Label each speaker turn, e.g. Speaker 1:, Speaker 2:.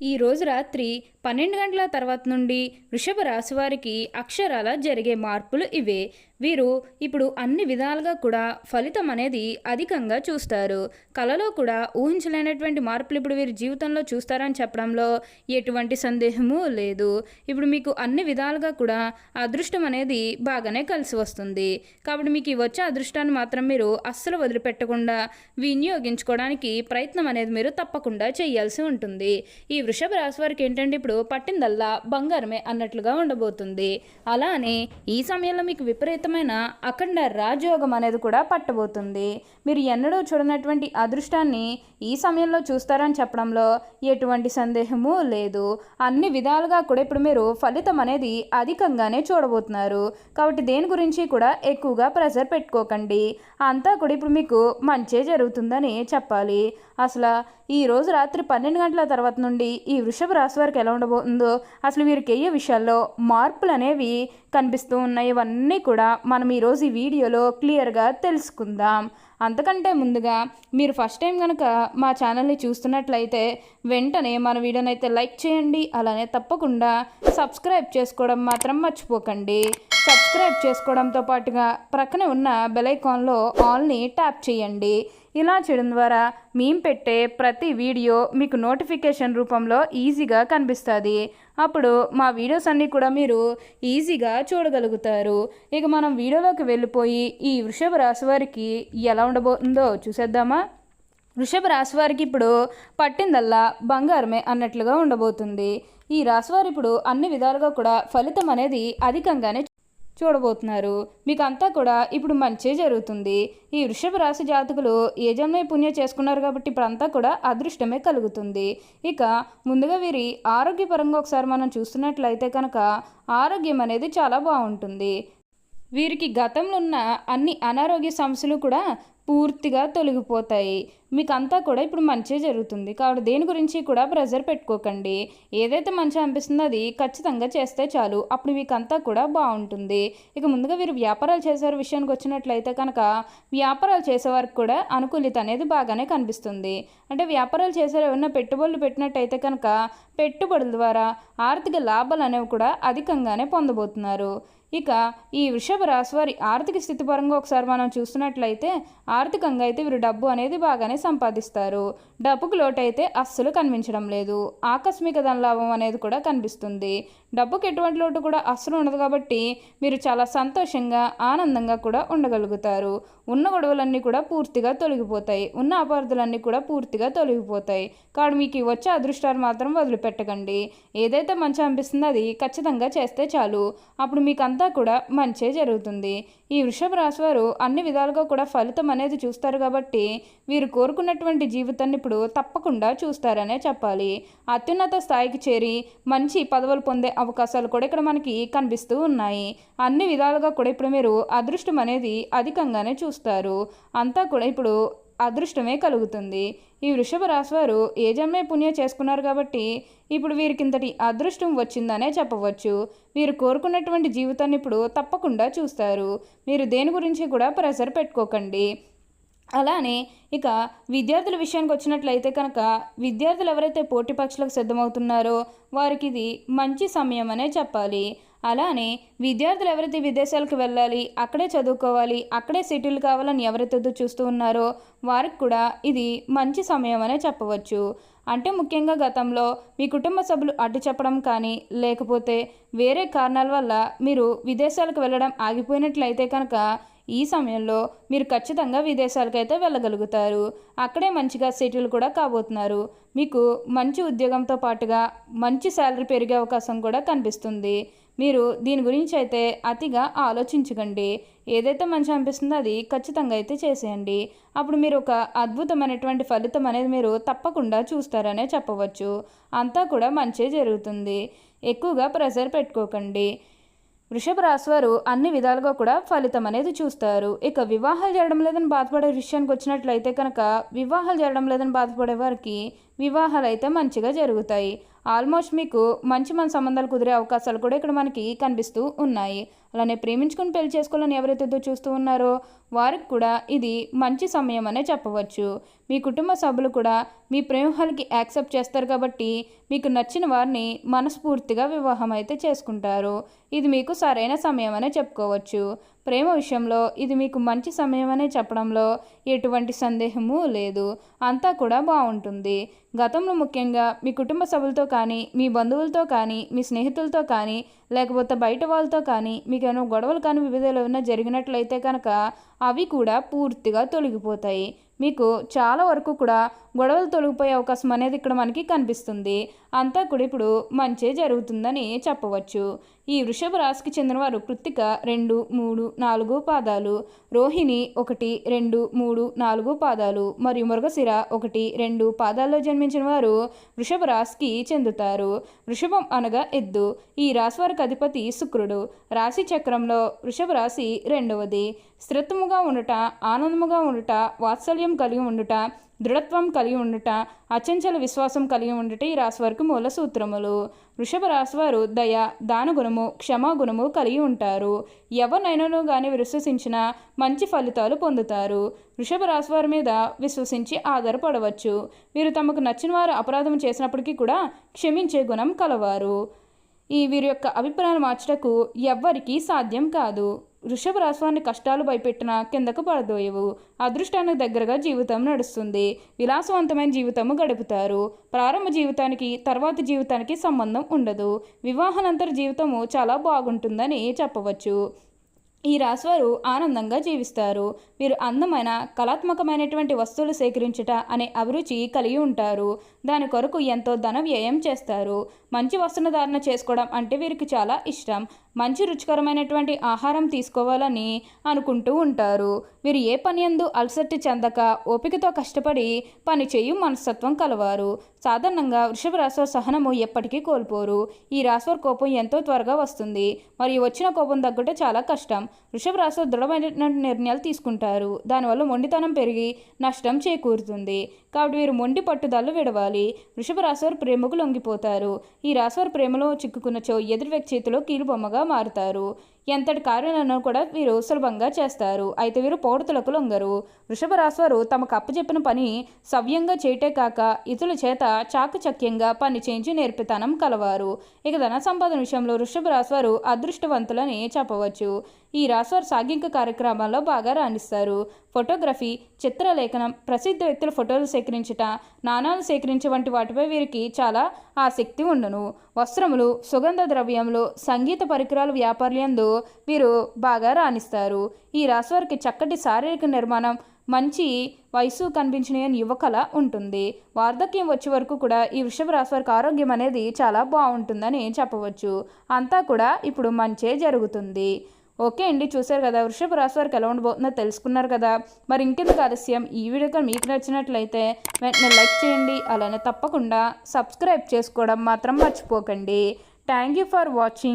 Speaker 1: ఈ రోజు రాత్రి 12 గంటల తర్వాత నుండి వృషభ రాశి వారికి అక్షరాల జరిగే మార్పులు ఇవే. వీరు ఇప్పుడు అన్ని విధాలుగా కూడా ఫలితం అనేది అధికంగా చూస్తారు. కలలో కూడా ఊహించలేనటువంటి మార్పులు ఇప్పుడు వీరి జీవితంలో చూస్తారని చెప్పడంలో ఎటువంటి సందేహము లేదు. ఇప్పుడు మీకు అన్ని విధాలుగా కూడా అదృష్టం అనేది బాగానే కలిసి వస్తుంది. కాబట్టి మీకు ఈ వచ్చే అదృష్టాన్ని మాత్రం మీరు అస్సలు వదిలిపెట్టకుండా వినియోగించుకోవడానికి ప్రయత్నం అనేది మీరు తప్పకుండా చేయాల్సి ఉంటుంది. ఈ వృషభ రాశి వారికి ఏంటంటే ఇప్పుడు పట్టిందల్లా బంగారమే అన్నట్లుగా ఉండబోతుంది. అలానే ఈ సమయంలో మీకు విపరీతమైన అఖండ రాజయోగం అనేది కూడా పట్టబోతుంది. మీరు ఎన్నడూ చూడనటువంటి అదృష్టాన్ని ఈ సమయంలో చూస్తారని చెప్పడంలో ఎటువంటి సందేహము లేదు. అన్ని విధాలుగా కూడా ఇప్పుడు మీరు ఫలితం అనేది అధికంగానే చూడబోతున్నారు. కాబట్టి దేని గురించి కూడా ఎక్కువగా ప్రెషర్ పెట్టుకోకండి. అంతా కూడా ఇప్పుడు మీకు మంచే జరుగుతుందని చెప్పాలి. అసలు ఈ రోజు రాత్రి 12 గంటల తర్వాత నుండి ఈ వృషభ రాశి వారికి ఎలా ఉండబోతుందో, అసలు వీరికి ఏ విషయాల్లో మార్పులు అనేవి కనిపిస్తూ ఉన్నాయి, ఇవన్నీ కూడా మనం ఈరోజు ఈ వీడియోలో క్లియర్గా తెలుసుకుందాం. అంతకంటే ముందుగా మీరు ఫస్ట్ టైం కనుక మా ఛానల్ని చూస్తున్నట్లయితే వెంటనే మన వీడియోని అయితే లైక్ చేయండి. అలానే తప్పకుండా సబ్స్క్రైబ్ చేసుకోవడం మాత్రం మర్చిపోకండి. సబ్స్క్రైబ్ చేసుకోవడంతో పాటుగా ప్రక్కనే ఉన్న బెల్ ఐకాన్లో ఆల్ని ట్యాప్ చేయండి. ఇలా చేయడం ద్వారా మేము పెట్టే ప్రతి వీడియో మీకు నోటిఫికేషన్ రూపంలో ఈజీగా కనిపిస్తుంది. అప్పుడు మా వీడియోస్ అన్నీ కూడా మీరు ఈజీగా చూడగలుగుతారు. ఇక మనం వీడియోలోకి వెళ్ళిపోయి ఈ వృషభ రాశి వారికి ఎలా ఉండబోతుందో చూసేద్దామా. వృషభ రాశి వారికి ఇప్పుడు పట్టిందల్లా బంగారమే అన్నట్లుగా ఉండబోతుంది. ఈ రాశివారు ఇప్పుడు అన్ని విధాలుగా కూడా ఫలితం అనేది అధికంగానే చూడబోతున్నారు. మీకు అంతా కూడా ఇప్పుడు మంచి జరుగుతుంది. ఈ వృషభ రాశి జాతకులు ఏ జన్మే పుణ్యం చేసుకున్నారు కాబట్టి ఇప్పుడు అంతా కూడా అదృష్టమే కలుగుతుంది. ఇక ముందుగా వీరి ఆరోగ్యపరంగా ఒకసారి మనం చూస్తున్నట్లయితే కనుక ఆరోగ్యం అనేది చాలా బాగుంటుంది. వీరికి గతంలో ఉన్న అన్ని అనారోగ్య సమస్యలు కూడా పూర్తిగా తొలగిపోతాయి. మీకు అంతా కూడా ఇప్పుడు మంచి జరుగుతుంది. కాబట్టి దేని గురించి కూడా ప్రెజర్ పెట్టుకోకండి. ఏదైతే మంచి అనిపిస్తుందో అది ఖచ్చితంగా చేస్తే చాలు. అప్పుడు మీకు అంతా కూడా బాగుంటుంది. ఇక ముందుగా వీరు వ్యాపారాలు చేసేవారి విషయానికి వచ్చినట్లయితే కనుక వ్యాపారాలు చేసేవారికి కూడా అనుకూలిత అనేది బాగానే కనిపిస్తుంది. అంటే వ్యాపారాలు చేసేవారు ఏమైనా పెట్టుబడులు పెట్టినట్టయితే కనుక పెట్టుబడుల ద్వారా ఆర్థిక లాభాలు అనేవి కూడా అధికంగానే పొందబోతున్నారు. ఇక ఈ వృషభ రాశి వారి ఆర్థిక స్థితి పరంగా ఒకసారి మనం చూస్తున్నట్లయితే ఆర్థికంగా అయితే వీరు డబ్బు అనేది బాగానే సంపాదిస్తారు. డబ్బుకు లోటు అయితే అస్సలు కనిపించడం లేదు. ఆకస్మిక ధన లాభం అనేది కూడా కనిపిస్తుంది. డబ్బుకి ఎటువంటి లోటు కూడా అస్సలు ఉండదు కాబట్టి మీరు చాలా సంతోషంగా ఆనందంగా కూడా ఉండగలుగుతారు. ఉన్న గొడవలన్నీ కూడా పూర్తిగా తొలగిపోతాయి. ఉన్న అపార్థాలన్నీ కూడా పూర్తిగా తొలగిపోతాయి. కాబట్టి మీకు వచ్చే అదృష్టాలు మాత్రం వదిలిపెట్టకండి. ఏదైతే మంచి అనిపిస్తుందో అది ఖచ్చితంగా చేస్తే చాలు. అప్పుడు మీకు అంతా కూడా మంచే జరుగుతుంది. ఈ వృషభ రాశి వారు అన్ని విధాలుగా కూడా ఫలితం అనేది చూస్తారు కాబట్టి వీరు కోరుకున్నటువంటి జీవితాన్ని ఇప్పుడు తప్పకుండా చూస్తారనే చెప్పాలి. అత్యున్నత స్థాయికి చేరి మంచి పదవులు పొందే అవకాశాలు కూడా ఇక్కడ మనకి కనిపిస్తూ ఉన్నాయి. అన్ని విధాలుగా కూడా ఇప్పుడు మీరు అదృష్టం అనేది అధికంగానే చూస్తారు. అంతా కూడా ఇప్పుడు అదృష్టమే కలుగుతుంది. ఈ వృషభ రాశి వారు ఏ జన్మే పుణ్యం చేసుకున్నారు కాబట్టి ఇప్పుడు వీరికింతటి అదృష్టం వచ్చిందనే చెప్పవచ్చు. వీరు కోరుకున్నటువంటి జీవితాన్ని ఇప్పుడు తప్పకుండా చూస్తారు. మీరు దేని గురించి కూడా ప్రెషర్ పెట్టుకోకండి. అలానే ఇక విద్యార్థుల విషయానికి వచ్చినట్లయితే కనుక విద్యార్థులు ఎవరైతే పోటీ పరీక్షలకు సిద్ధమవుతున్నారో వారికి ఇది మంచి సమయం అనే చెప్పాలి. అలానే విద్యార్థులు ఎవరైతే విదేశాలకు వెళ్ళాలి, అక్కడే చదువుకోవాలి, అక్కడే సెటిల్ కావాలని ఎవరైతే చూస్తూ ఉన్నారో వారికి కూడా ఇది మంచి సమయం అనే చెప్పవచ్చు. అంటే ముఖ్యంగా గతంలో మీ కుటుంబ సభ్యులు అడ్డు చెప్పడం కానీ లేకపోతే వేరే కారణాల వల్ల మీరు విదేశాలకు వెళ్ళడం ఆగిపోయినట్లయితే కనుక ఈ సమయంలో మీరు ఖచ్చితంగా విదేశాలకైతే వెళ్ళగలుగుతారు. అక్కడే మంచిగా సెటిల్ కూడా కాబోతున్నారు. మీకు మంచి ఉద్యోగంతో పాటుగా మంచి శాలరీ పెరిగే అవకాశం కూడా కనిపిస్తుంది. మీరు దీని గురించి అయితే అతిగా ఆలోచించకండి. ఏదైతే మంచి అనిపిస్తుందో అది ఖచ్చితంగా అయితే చేసేయండి. అప్పుడు మీరు ఒక అద్భుతమైనటువంటి ఫలితం అనేది మీరు తప్పకుండా చూస్తారనే చెప్పవచ్చు. అంతా కూడా మంచి జరుగుతుంది. ఎక్కువగా ప్రెషర్ పెట్టుకోకండి. వృషభ రాశి వారు అన్ని విధాలుగా కూడా ఫలితం అనేది చూస్తారు. ఇక వివాహాలు చేయడం లేదని బాధపడే విషయానికి వచ్చినట్లయితే కనుక వివాహాలు చేయడం లేదని బాధపడే వారికి వివాహాలు అయితే మంచిగా జరుగుతాయి. ఆల్మోస్ట్ మీకు మంచి సంబంధాలు కుదిరే అవకాశాలు కూడా ఇక్కడ మనకి కనిపిస్తూ ఉన్నాయి. అలానే ప్రేమించుకుని పెళ్లి చేసుకోవాలని ఎవరైతే చూస్తూ ఉన్నారో వారికి కూడా ఇది మంచి సమయం అనే చెప్పవచ్చు. మీ కుటుంబ సభ్యులు కూడా మీ ప్రేమహాలకి యాక్సెప్ట్ చేస్తారు కాబట్టి మీకు నచ్చిన వారిని మనస్ఫూర్తిగా వివాహం అయితే చేసుకుంటారు. ఇది మీకు సరైన సమయం అనే చెప్పుకోవచ్చు. ప్రేమ విషయంలో ఇది మీకు మంచి సమయం అనే చెప్పడంలో ఎటువంటి సందేహము లేదు. అంతా కూడా బాగుంటుంది. గతంలో ముఖ్యంగా మీ కుటుంబ సభ్యులతో కానీ, మీ బంధువులతో కానీ, మీ స్నేహితులతో కానీ, లేకపోతే బయట వాళ్ళతో కానీ మీకు ఏమైనా గొడవలు కానీ వివిధాలు ఏమైనా జరిగినట్లయితే కనుక అవి కూడా పూర్తిగా తొలగిపోతాయి. మీకు చాలా వరకు కూడా గొడవలు తొలగిపోయే అవకాశం అనేది ఇక్కడ మనకి కనిపిస్తుంది. అంతా కూడా ఇప్పుడు మంచే జరుగుతుందని చెప్పవచ్చు. ఈ వృషభ రాశికి చెందినవారు కృత్తిక 2, 3, 4 పాదాలు, రోహిణి 1, 2, 3, 4 పాదాలు మరియు మృగశిర 1, 2 పాదాల్లో జన్మించిన వారు వృషభ రాశికి చెందుతారు. వృషభం అనగా ఎద్దు. ఈ రాశి వారికి అధిపతి శుక్రుడు. రాశి చక్రంలో వృషభ రాశి 2వది. స్థిరత్వముగా ఉండుట, ఆనందముగా ఉండుట, వాత్సల్యం కలిగి ఉండుట, దృఢత్వం కలిగి ఉండుట, అచంచల విశ్వాసం కలిగి ఉండుట ఈ రాశి వారికి మూల సూత్రములు. వృషభ రాశి వారు దయ, దానగుణము, క్షమాగుణము కలిగి ఉంటారు. ఎవరినైనాను కానీ విశ్వసించిన మంచి ఫలితాలు పొందుతారు. వృషభ రాశి వారి మీద విశ్వసించి ఆధారపడవచ్చు. వీరు తమకు నచ్చిన వారు అపరాధం చేసినప్పటికీ కూడా క్షమించే గుణం కలవారు. వీరి యొక్క అభిప్రాయాలు మార్చటకు ఎవ్వరికీ సాధ్యం కాదు. వృషభ రాశివారిని కష్టాలు భయపెట్టిన కిందకు పడదోయవు. అదృష్టానికి దగ్గరగా జీవితం నడుస్తుంది. విలాసవంతమైన జీవితము గడుపుతారు. ప్రారంభ జీవితానికి తర్వాత జీవితానికి సంబంధం ఉండదు. వివాహానంతర జీవితము చాలా బాగుంటుందని చెప్పవచ్చు. ఈ రాశివారు ఆనందంగా జీవిస్తారు. వీరు అందమైన కళాత్మకమైనటువంటి వస్తువులు సేకరించుట అనే అభిరుచి కలిగి ఉంటారు. దాని కొరకు ఎంతో ధన వ్యయం చేస్తారు. మంచి వస్త్రధారణ చేసుకోవడం అంటే వీరికి చాలా ఇష్టం. మంచి రుచికరమైనటువంటి ఆహారం తీసుకోవాలని అనుకుంటూ ఉంటారు. వీరు ఏ పని యందు అలసట చెందక ఓపికతో కష్టపడి పని చేయు మనస్తత్వం కలవారు. సాధారణంగా వృషభ రాశి సహనము ఎప్పటికీ కోల్పోరు. ఈ రాశివారి కోపం ఎంతో త్వరగా వస్తుంది మరియు వచ్చిన కోపం తగ్గట చాలా కష్టం. వృషభ రాశి దృఢమైన నిర్ణయాలు తీసుకుంటారు. దానివల్ల మొండితనం పెరిగి నష్టం చేకూరుతుంది. కాబట్టి వీరు మొండి పట్టుదల విడవాలి. వృషభ రాశివారు ప్రేమకు లొంగిపోతారు. ఈ రాశివారి ప్రేమలో చిక్కుకున్నచో ఎదుటి వ్యక్తి చేతిలో కీలుబొమ్మగా మారుతారు. ఎంతటి కార్యాలను కూడా వీరు సులభంగా చేస్తారు. అయితే వీరు పౌడతులకు లొంగరు. వృషభ రాశివారు తమకు అప్పచెప్పిన పని సవ్యంగా చేయటే కాక ఇతరుల చేత చాకచక్యంగా పని చేయించి నేర్పితనం కలవారు. ఇక ధన సంపాదన విషయంలో వృషభ రాశివారు అదృష్టవంతులని చెప్పవచ్చు. ఈ రాశివారు సాంఘిక కార్యక్రమాల్లో బాగా రాణిస్తారు. ఫోటోగ్రఫీ, చిత్రలేఖనం, ప్రసిద్ధ వ్యక్తుల ఫోటోలు సేకరించుట, నాణాలు సేకరించే వంటి వాటిపై వీరికి చాలా ఆసక్తి ఉండును. వస్త్రములు, సుగంధ ద్రవ్యములు, సంగీత పరికరాల వ్యాపారులందు వీరు బాగా రాణిస్తారు. ఈ రాశివారికి చక్కటి శారీరక నిర్మాణం, మంచి వయసు కనిపించిన యువకళ ఉంటుంది. వార్ధక్యం వచ్చే వరకు కూడా ఈ వృషభ రాశి వారికి ఆరోగ్యం అనేది చాలా బాగుంటుందని చెప్పవచ్చు. అంతా కూడా ఇప్పుడు మంచే జరుగుతుంది. ఓకే అండి, చూసారు కదా వృషభ రాశి వారికి ఎలా ఉండబోతుందో తెలుసుకున్నారు కదా. మరి ఇంకెందుకు ఆలస్యం, ఈ వీడియో మీకు నచ్చినట్లయితే వెంటనే లైక్ చేయండి. అలానే తప్పకుండా సబ్స్క్రైబ్ చేసుకోవడం మాత్రం మర్చిపోకండి. Thank you for watching.